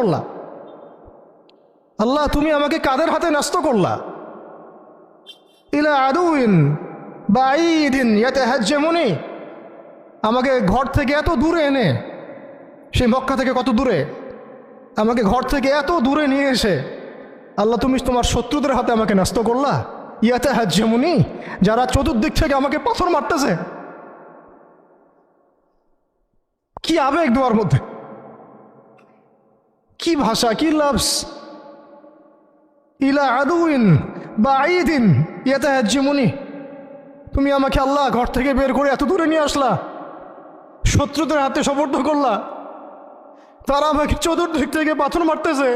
করলা? আল্লাহ তুমি আমাকে কাদের হাতে ন্যস্ত করলা? ইলা আদুইন বাঈদিন ইয়াতাহাজ্জামুনি, আমাকে ঘর থেকে এত দূরে এনে, সেই মক্কা থেকে কত দূরে, আমাকে ঘর থেকে এত দূরে নিয়ে এসে আল্লাহ তুমি তোমার শত্রুদের হাতে আমাকে ন্যস্ত করলা। ইয়াতাহাজ্জামুনি, যারা চতুর্দিক থেকে আমাকে পাথর মারতেছে। কি আবেগ দোয়ার মধ্যে, কি ভাষা, কি লফজ। ইলা আদুইন বাঈদিন ইয়াতাহাজ্জামুনি, তুমি আমাকে আল্লাহ ঘর থেকে বের করে এত দূরে নিয়ে আসলা, শত্রুদের হাতে সোপর্দ করলা, তারা আমাকে চতুর্দিক থেকে পাথর মারতেছে।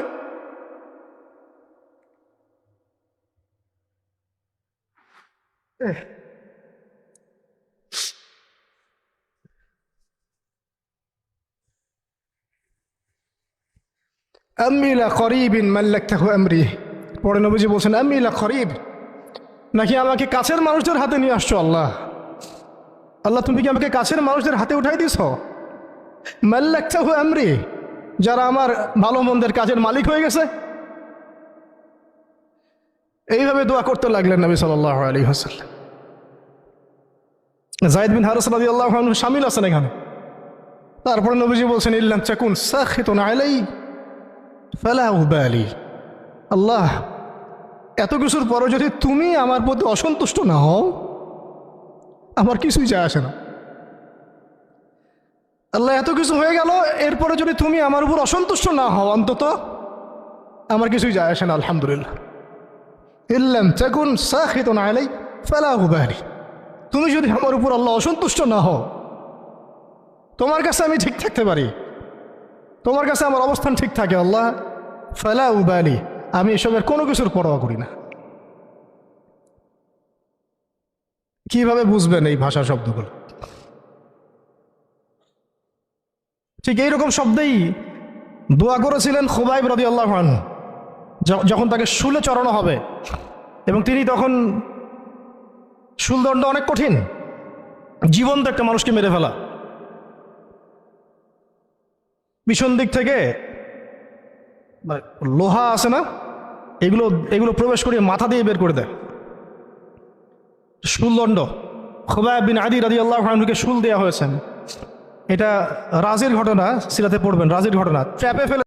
আম্মি লা করিবিন মাল্লাকতাহু আমরি, পরে নবীজি বলছেন আম্মি লা করিব, নাকি আমাকে কাছের মানুষদের হাতে নিয়ে আসছো আল্লাহ? আল্লাহ তুমি কি আমাকে কাছের মানুষদের হাতে উঠাই দিছ? মাল্লাকতাহু আমরি, যারা আমার ভালো মন্দের কাজের মালিক হয়ে গেছে। এইভাবে দোয়া করতে লাগলেন নবী সাল্লাল্লাহু আলাইহি ওয়াসাল্লাম। যায়েদ বিন হারিস রাদিয়াল্লাহু আনহু শামিল আছেন এখানে। তারপরে নবীজি বলছেন ইল্লাম তাকুন সাখিতুন আলাই ফালা উবালি, আল্লাহ এত কিছুর পরও যদি তুমি আমার প্রতি অসন্তুষ্ট না হও, আমার কিছুই যায় আসে না। আল্লাহ এত কিছু হয়ে গেল, এরপরে যদি তুমি আমার উপর অসন্তুষ্ট না হও, অন্তত আমার কিছুই যায় আসে না। আলহামদুলিল্লাহ। ইল্লাম তাকুন সাখিতুন আলাই ফালা উবালি, তুমি যদি আমার উপর আল্লাহ অসন্তুষ্ট না হও, তোমার কাছে আমি ঠিক থাকতে পারি, তোমার কাছে আমার অবস্থান ঠিক থাকে আল্লাহ, ফালা উবালি, আমি এসবের কোনো কিছুর পরোয়া করি না। কিভাবে বুঝবেন এই ভাষা শব্দগুলো? ঠিক এইরকম শব্দেই দোয়া করেছিলেন খুবাইব রাদিয়াল্লাহু আনহু, যখন তাকে শুলে চড়ানো হবে, এবং তিনি তখন, শুলদণ্ড অনেক কঠিন, জীবন্ত একটা মানুষকে মেরে ফেলা, পিছন দিক থেকে লোহা আছে না, এগুলো এগুলো প্রবেশ করিয়ে মাথা দিয়ে বের করে দেয়। শুলদণ্ড, খুবাইব বিন আদি রাদিয়াল্লাহু আনহুকে শুল দেওয়া হয়েছে। এটা রাজির ঘটনা, সিরাতে পড়বেন, রাজির ঘটনা। ট্র্যাপে ফেলে